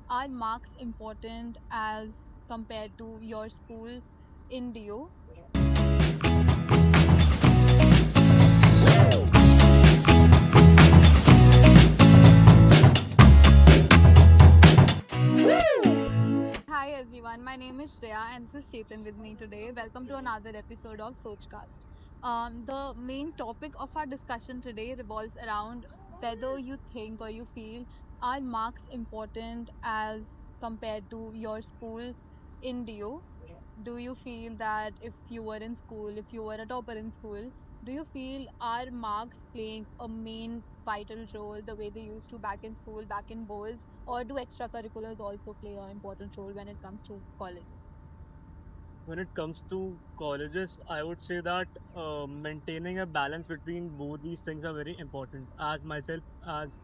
Are marks important as compared to your school in DO? Hi everyone, my name is Shreya and this is Chetan with me today. Welcome to another episode of Sochcast. The main topic of our discussion today revolves around whether you think or you feel are marks important as compared to your school in DO. Do you feel that if you were in school, if you were a topper in school, do you feel are marks playing a main vital role the way they used to back in school, back in boards, or do extracurriculars also play an important role when it comes to colleges? When it comes to colleges, I would say that maintaining a balance between both these things are very important. As myself, as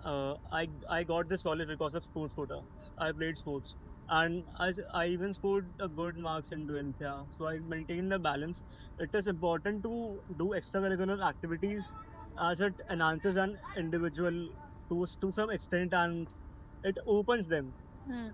I got this college because of sports quota. I played sports, and I even scored a good marks in twins. Yeah, so I maintained the balance. It is important to do extracurricular activities as it enhances an individual to some extent, and it opens them. Hmm.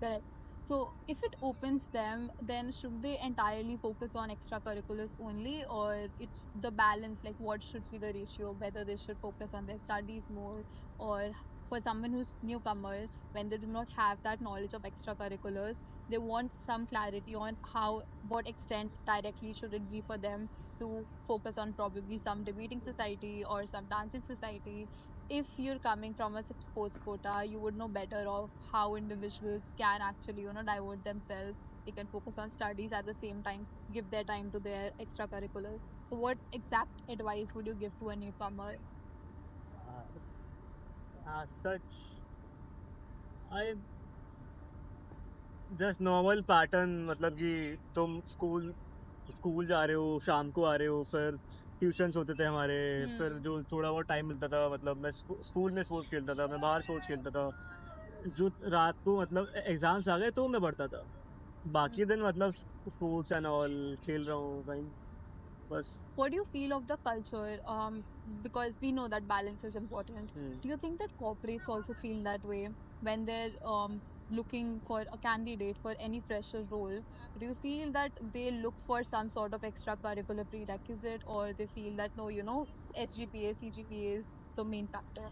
Correct. So, if it opens them, then should they entirely focus on extracurriculars only, or it's the balance? Like, what should be the ratio? Whether they should focus on their studies more, or for someone who's newcomer, when they do not have that knowledge of extracurriculars, they want some clarity on how, what extent directly should it be for them to focus on probably some debating society or some dancing society. If you're coming from a sports quota, you would know better of how individuals can actually, divert themselves. They can focus on studies at the same time, give their time to their extracurriculars. So, what exact advice would you give to a newcomer? As such, I just normal pattern मतलब कि तुम school school जा रहे हो शाम को आ रहे हो फिर ट्यूशन्स होते थे हमारे फिर Hmm. जो थोड़ा बहुत टाइम मिलता था मतलब मैं स्कूल में स्पोर्ट्स खेलता था मैं बाहर स्पोर्ट्स खेलता था जो रात को मतलब एग्जाम्स आ गए तो मैं पढ़ता था बाकी दिन मतलब स्पोर्ट्स एंड ऑल खेल रहा हूँ कहीं बस What do you feel of the culture? Because we know that balance is important. Do you think that corporates also feel that way when they're looking for a candidate for any fresher role? Do you feel that they look for some sort of extracurricular prerequisite, or they feel that no, SGPA, CGPA is the main factor?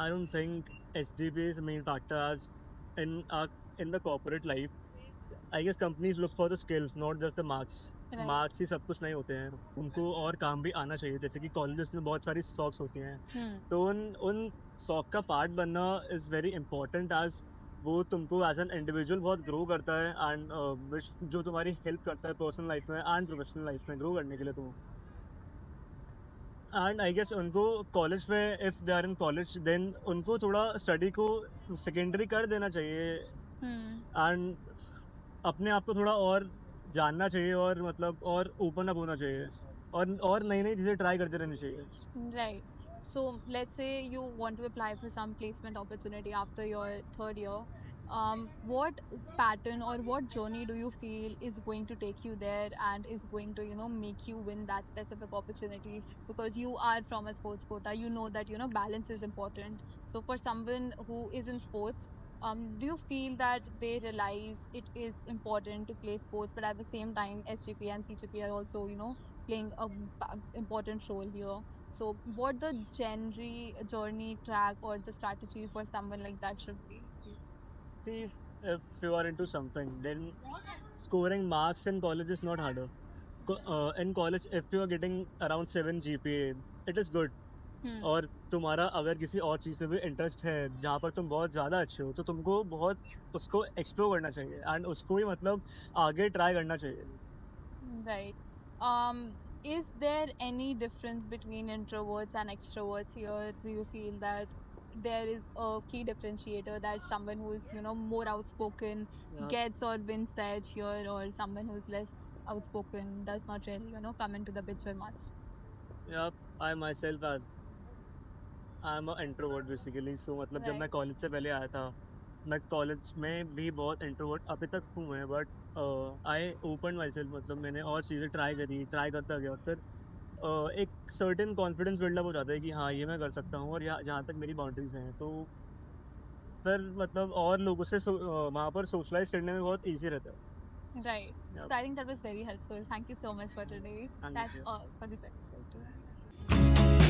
I don't think SDP is the main factor as in our in the corporate life. I guess companies look for the skills, not just the marks. Right. Marks ही सब कुछ नहीं होते हैं उनको और काम भी आना चाहिए जैसे कि कॉलेजेस में बहुत सारी सॉक्स होती हैं Hmm. तो उन सॉक का पार्ट बनना इज़ वेरी इंपॉर्टेंट एज वो तुमको एज एन इंडिविजुअल बहुत ग्रो करता है एंड जो तुम्हारी हेल्प करता है पर्सनल लाइफ में एंड प्रोफेशनल लाइफ में ग्रो करने के लिए तुम एंड आई गेस उनको कॉलेज में if they are in college then उनको थोड़ा स्टडी को सेकेंडरी कर देना चाहिए Hmm. एंड अपने आप को थोड़ा और जानना चाहिए और मतलब और ओपन अप होना चाहिए और नई नई चीज़ें ट्राई करते रहनी चाहिए Right. So let's say you want to apply for some placement opportunity after your third year. What pattern or what journey do you feel is going to take you there and is going to, make you win that specific opportunity? Because you are from a sports quota, you know that, balance is important. So for someone who is in sports, do you feel that they realize it is important to play sports, but at the same time, SGP and CGP are also, playing a important role here? So, what the journey track or the strategy for someone like that should be? See, if you are into something then scoring marks in college is not harder in college if you are getting around 7 GPA it is good Hmm. और तुम्हारा अगर किसी और चीज़ में भी interest है जहाँ पर तुम बहुत ज़्यादा अच्छे हो तो तुमको बहुत उसको एक्सप्लोर करना चाहिए एंड उसको ही मतलब आगे ट्राई करना चाहिए Right. Um, is there any difference between introverts and extroverts here? Do you feel that there is a key differentiator that someone who is, more outspoken Yeah, gets or wins the edge here, or someone who's less outspoken does not really, come into the picture much? yeah, I myself as I am introvert basically so मतलब जब Right. मैं college से पहले आया था मैं college में भी बहुत इंट्रोवर्ट अभी तक हूँ मैं but I open my self मतलब मैंने और चीज़ें ट्राई करता गया फिर एक सर्टेन कॉन्फिडेंस बिल्डअप हो जाता है कि हाँ ये मैं कर सकता हूँ और यहाँ जहाँ तक मेरी बाउंड्रीज हैं तो फिर मतलब और लोगों से वहाँ पर सोशलाइज करने में बहुत ईजी रहता है. Right. Yep. So I think that was very helpful. Thank you so much for today. Thank That's you. all for this episode.